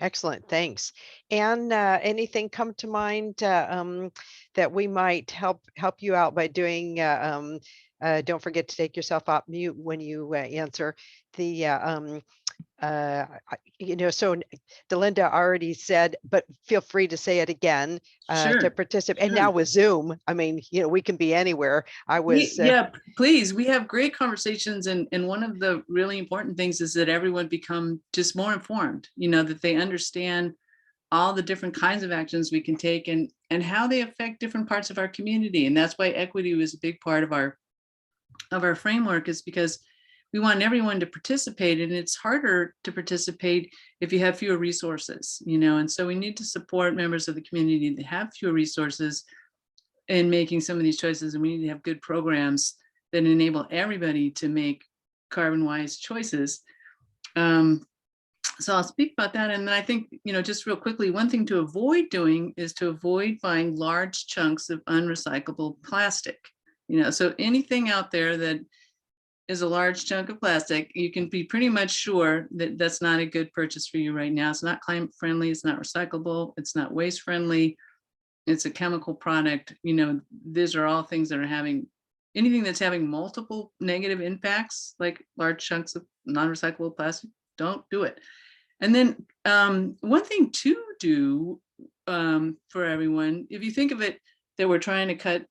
Excellent, thanks. And anything come to mind that we might help you out by doing? Don't forget to take yourself off mute when you answer the. So Delinda already said, but feel free to say it again to participate. And now with Zoom, I mean, we can be anywhere. Yeah, please. We have great conversations. And one of the really important things is that everyone become just more informed, that they understand all the different kinds of actions we can take and how they affect different parts of our community. And that's why equity was a big part of our framework, is because we want everyone to participate, and it's harder to participate if you have fewer resources, and so we need to support members of the community that have fewer resources in making some of these choices, and we need to have good programs that enable everybody to make carbon wise choices. So I'll speak about that. And then I think, just real quickly, one thing to avoid doing is to avoid buying large chunks of unrecyclable plastic. So anything out there that is a large chunk of plastic, you can be pretty much sure that that's not a good purchase for you right now. It's not climate friendly, it's not recyclable, it's not waste friendly, it's a chemical product. These are all things that are having, anything that's having multiple negative impacts, like large chunks of non-recyclable plastic, don't do it. And then one thing to do for everyone, if you think of it, that we're trying to cut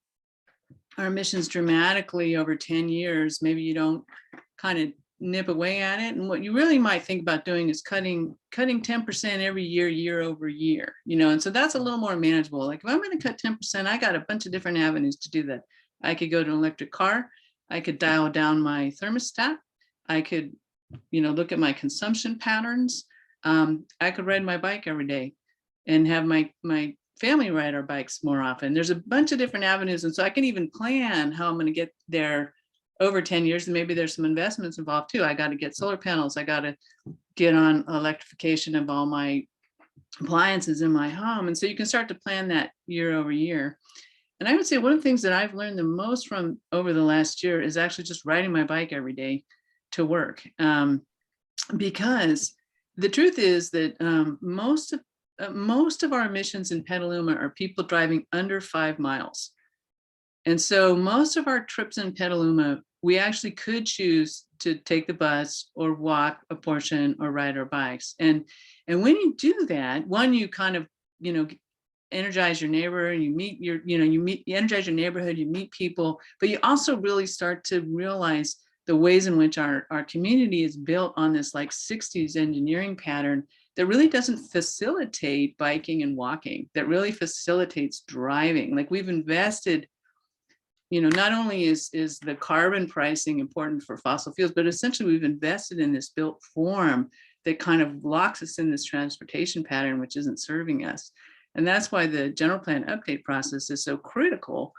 our emissions dramatically over 10 years, maybe you don't kind of nip away at it. And what you really might think about doing is cutting 10% every year, year over year, and so that's a little more manageable. Like if I'm going to cut 10%, I got a bunch of different avenues to do that. I could go to an electric car. I could dial down my thermostat. I could, look at my consumption patterns. I could ride my bike every day and have my family ride our bikes more often. There's a bunch of different avenues. And so I can even plan how I'm going to get there over 10 years. And maybe there's some investments involved too. I got to get solar panels. I got to get on electrification of all my appliances in my home. And so you can start to plan that year over year. And I would say one of the things that I've learned the most from over the last year is actually just riding my bike every day to work. Because the truth is that most of our emissions in Petaluma are people driving under 5 miles. And so most of our trips in Petaluma, we actually could choose to take the bus or walk a portion or ride our bikes. And when you do that, one, you kind of, energize your neighbor, and you energize your neighborhood, you meet people, but you also really start to realize the ways in which our community is built on this like 60s engineering pattern that really doesn't facilitate biking and walking, that really facilitates driving. Like we've invested, not only is the carbon pricing important for fossil fuels, but essentially we've invested in this built form that kind of locks us in this transportation pattern, which isn't serving us. And that's why the general plan update process is so critical,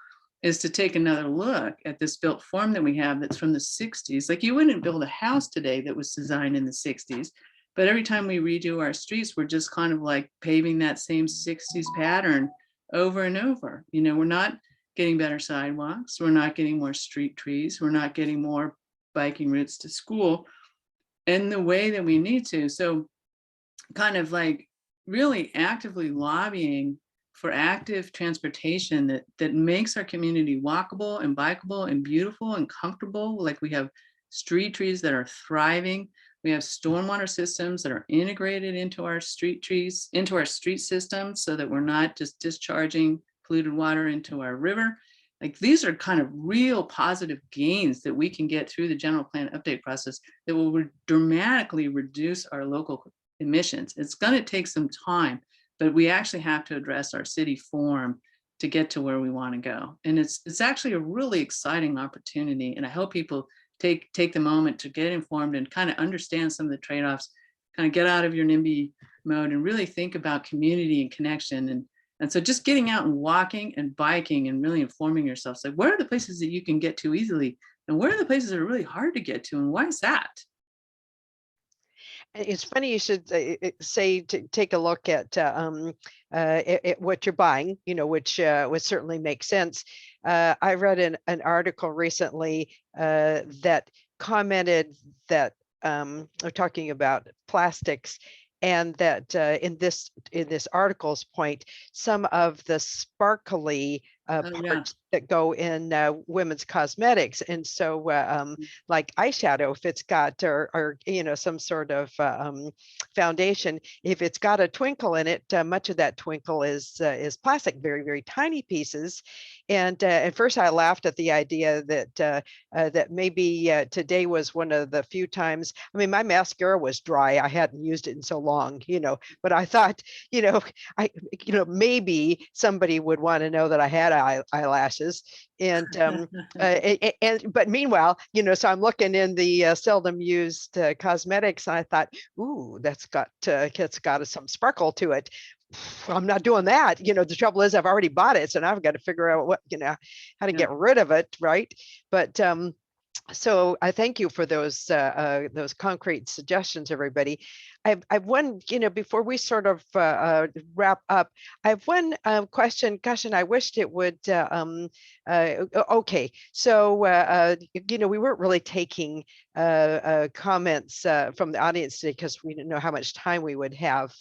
is to take another look at this built form that we have that's from the 60s. Like you wouldn't build a house today that was designed in the 60s. But every time we redo our streets, we're just kind of like paving that same 60s pattern over and over. We're not getting better sidewalks. We're not getting more street trees. We're not getting more biking routes to school in the way that we need to. So kind of like really actively lobbying for active transportation that makes our community walkable and bikeable and beautiful and comfortable. Like we have street trees that are thriving. We have stormwater systems that are integrated into our street trees, into our street systems, so that we're not just discharging polluted water into our river. Like these are kind of real positive gains that we can get through the general plan update process that will dramatically reduce our local emissions. It's going to take some time, but we actually have to address our city form to get to where we want to go. And it's actually a really exciting opportunity. And I hope people take the moment to get informed and kind of understand some of the trade-offs, kind of get out of your NIMBY mode and really think about community and connection. And so just getting out and walking and biking and really informing yourself. So where are the places that you can get to easily? And where are the places that are really hard to get to? And why is that? It's funny you should say to take a look at what you're buying, which would certainly make sense. I read an article recently that commented that talking about plastics, and that in this article's point, some of the sparkly parts that go in women's cosmetics, and so like eyeshadow, if it's got or some sort of foundation, if it's got a twinkle in it, much of that twinkle is plastic, very, very tiny pieces. And at first I laughed at the idea that that maybe today was one of the few times. I mean, my mascara was dry. I hadn't used it in so long, but I thought, maybe somebody would want to know that I had eyelashes. And but meanwhile, so I'm looking in the seldom used cosmetics, and I thought, ooh, that's got some sparkle to it. I'm not doing that. The trouble is I've already bought it. So now I've got to figure out how to Yeah. get rid of it. Right. But, so I thank you for those concrete suggestions, everybody. I've one, before we sort of wrap up, I have one question. Gosh, and I wished it would. Okay, so we weren't really taking comments from the audience today because we didn't know how much time we would have.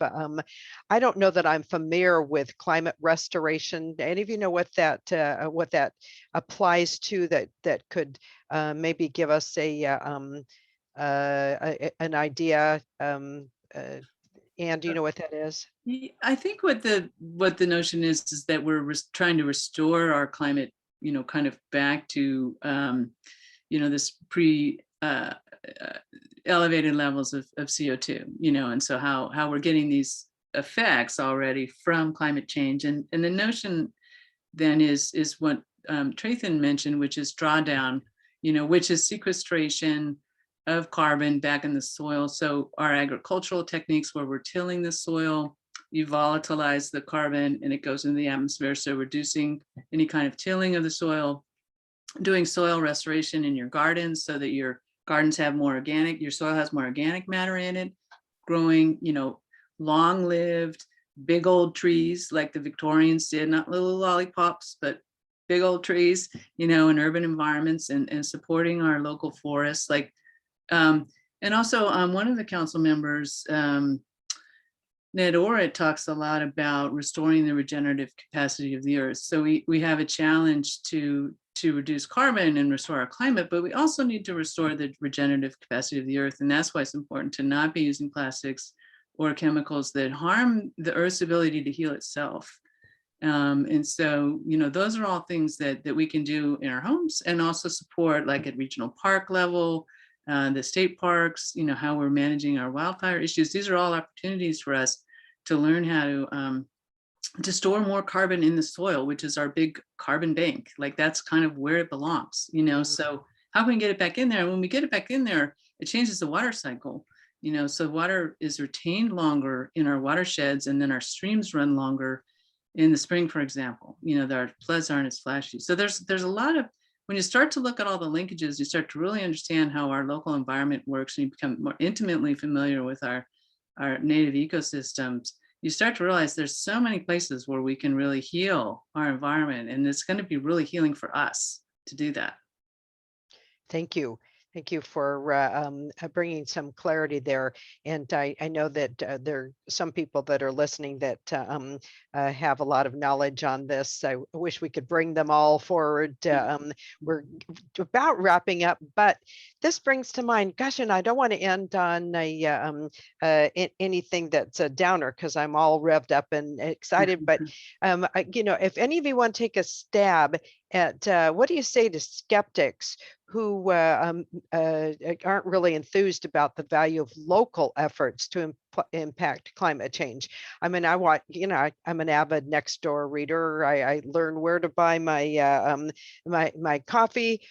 I don't know that I'm familiar with climate restoration. Any of you know what that applies to that could maybe give us an idea. Anne, do you know what that is? I think what the notion is that we're trying to restore our climate, kind of back to, this pre elevated levels of CO2, and so how we're getting these effects already from climate change. And the notion then is what Trathan mentioned, which is drawdown, which is sequestration of carbon back in the soil. So our agricultural techniques where we're tilling the soil, you volatilize the carbon and it goes into the atmosphere. So reducing any kind of tilling of the soil, doing soil restoration in your gardens so that your gardens have more organic, your soil has more organic matter in it, growing, long-lived, big old trees like the Victorians did, not little lollipops, but big old trees, in urban environments, and supporting our local forests. And also one of the council members, Ned Orrit, talks a lot about restoring the regenerative capacity of the earth. So we have a challenge to reduce carbon and restore our climate, but we also need to restore the regenerative capacity of the earth. And that's why it's important to not be using plastics or chemicals that harm the earth's ability to heal itself. And so, those are all things that we can do in our homes, and also support like at regional park level, the state parks, how we're managing our wildfire issues. These are all opportunities for us to learn how to store more carbon in the soil, which is our big carbon bank. Like that's kind of where it belongs, so how can we get it back in there? And when we get it back in there, it changes the water cycle, so water is retained longer in our watersheds, and then our streams run longer in the spring, for example, our floods aren't as flashy. So there's a lot of, when you start to look at all the linkages, you start to really understand how our local environment works, and you become more intimately familiar with our native ecosystems. You start to realize there's so many places where we can really heal our environment, and it's going to be really healing for us to do that. Thank you. Thank you for bringing some clarity there. And I know that there are some people that are listening that have a lot of knowledge on this. I wish we could bring them all forward. We're about wrapping up, but this brings to mind, gosh, and I don't want to end on anything that's a downer because I'm all revved up and excited. But, if any of you want to take a stab at what do you say to skeptics who aren't really enthused about the value of local efforts to impact climate change? I mean, I'm an avid Nextdoor reader. I learn where to buy my my coffee,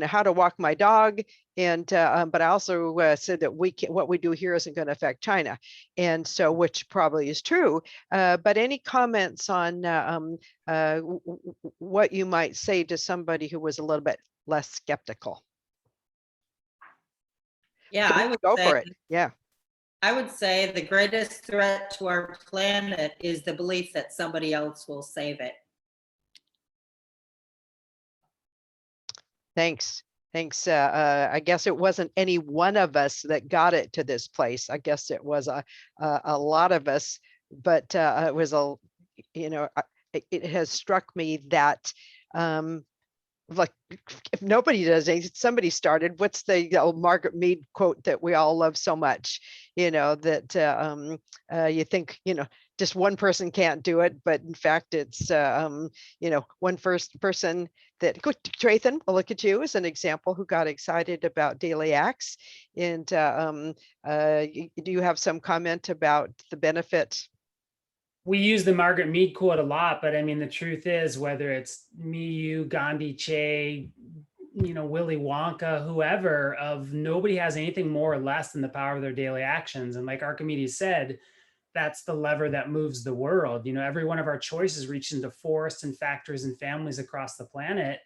how to walk my dog, and but I also said that what we do here isn't going to affect China, and so which probably is true. But any comments on what you might say to somebody who was a little bit less skeptical? Yeah, I would go say, for it. Yeah. I would say the greatest threat to our planet is the belief that somebody else will save it. Thanks. I guess it wasn't any one of us that got it to this place. I guess it was a lot of us, but it was it has struck me that like if nobody does anything, somebody started. What's the old Margaret Mead quote that we all love so much? That you think just one person can't do it, but in fact it's one first person that. Trathan, we'll look at you as an example who got excited about daily acts. And do you have some comment about the benefit? We use the Margaret Mead quote a lot, but I mean, the truth is, whether it's me, you, Gandhi, Che, Willy Wonka, whoever, nobody has anything more or less than the power of their daily actions. And like Archimedes said, that's the lever that moves the world. Every one of our choices reach into forests and factories and families across the planet.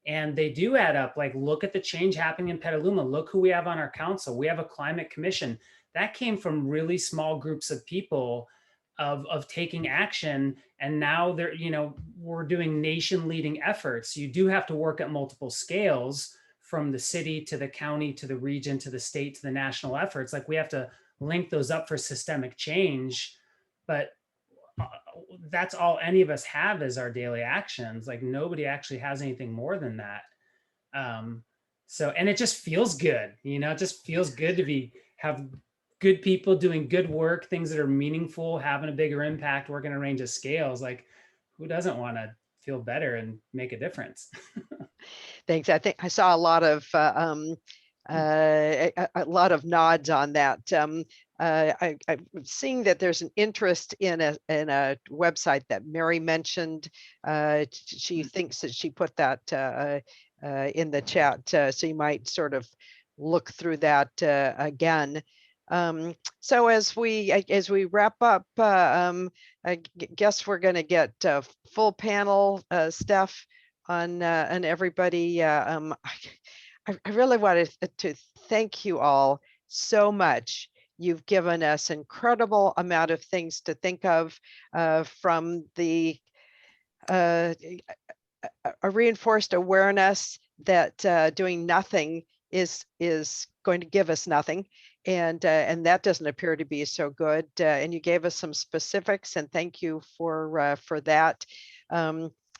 And they do add up. Like, look at the change happening in Petaluma. Look who we have on our council. We have a climate commission that came from really small groups of people of taking action. And now we're doing nation leading efforts. You do have to work at multiple scales, from the city to the county to the region to the state to the national efforts. Like, we have to link those up for systemic change. But that's all any of us have is our daily actions. Like, nobody actually has anything more than that. And it just feels good. It just feels good to have good people doing good work, things that are meaningful, having a bigger impact, working a range of scales. Like, who doesn't want to feel better and make a difference? Thanks. I think I saw a lot of nods on that. I'm seeing that there's an interest in a website that Mary mentioned. She thinks that she put that in the chat, so you might sort of look through that again. So as we wrap up, I guess we're going to get full panel stuff on everybody. I really wanted to thank you all so much. You've given us incredible amount of things to think of, from the a reinforced awareness that doing nothing is going to give us nothing, and that doesn't appear to be so good. And you gave us some specifics, and thank you for that.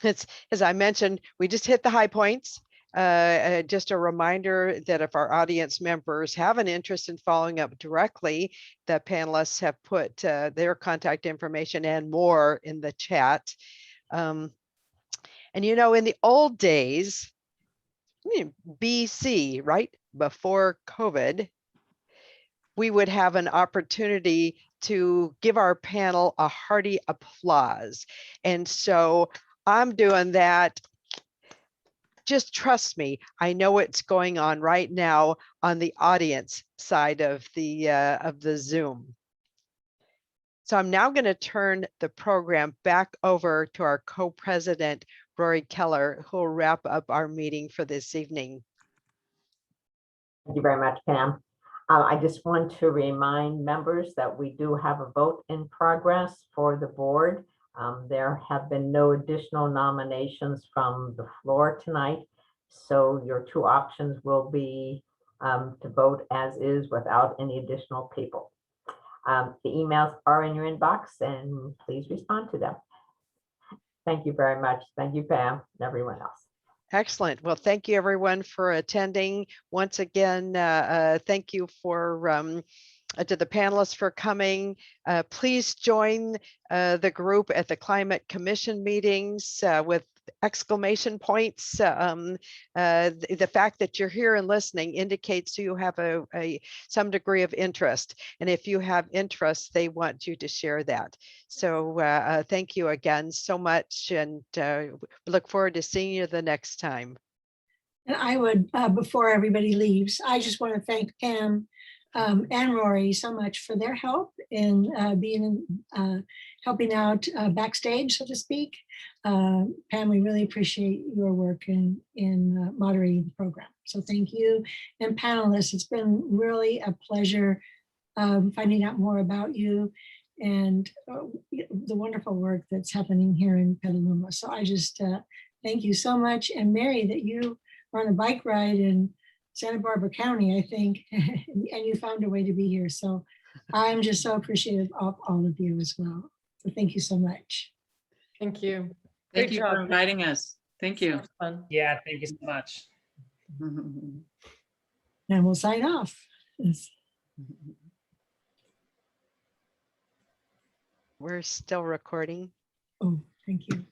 It's, as I mentioned, we just hit the high points. Just a reminder that if our audience members have an interest in following up directly, the panelists have put their contact information and more in the chat. And in the old days, BC, right before COVID, we would have an opportunity to give our panel a hearty applause. And so I'm doing that. Just trust me, I know what's going on right now on the audience side of the Zoom. So I'm now going to turn the program back over to our co-president, Rory Keller, who will wrap up our meeting for this evening. Thank you very much, Pam. I just want to remind members that we do have a vote in progress for the board. There have been no additional nominations from the floor tonight, so your two options will be to vote as is without any additional people. The emails are in your inbox, and please respond to them. Thank you very much. Thank you, Pam, and everyone else. Excellent. Well, thank you everyone for attending. Once again, thank you for to the panelists for coming. Please join the group at the Climate Commission meetings with exclamation points. The fact that you're here and listening indicates you have some degree of interest. And if you have interest, they want you to share that. So thank you again so much, and look forward to seeing you the next time. And I would, before everybody leaves, I just want to thank Pam and Rory so much for their help in helping out backstage, so to speak. Pam, we really appreciate your work in moderating the program. So thank you. And panelists, it's been really a pleasure finding out more about you and the wonderful work that's happening here in Petaluma. So I just thank you so much. And Mary, that you were on a bike ride in Santa Barbara County, I think, and you found a way to be here. So I'm just so appreciative of all of you as well. So thank you so much. Thank you. Thank Great you job. for inviting us. Thank you. So fun. Yeah, thank you so much. And we'll sign off. We're still recording. Oh, thank you.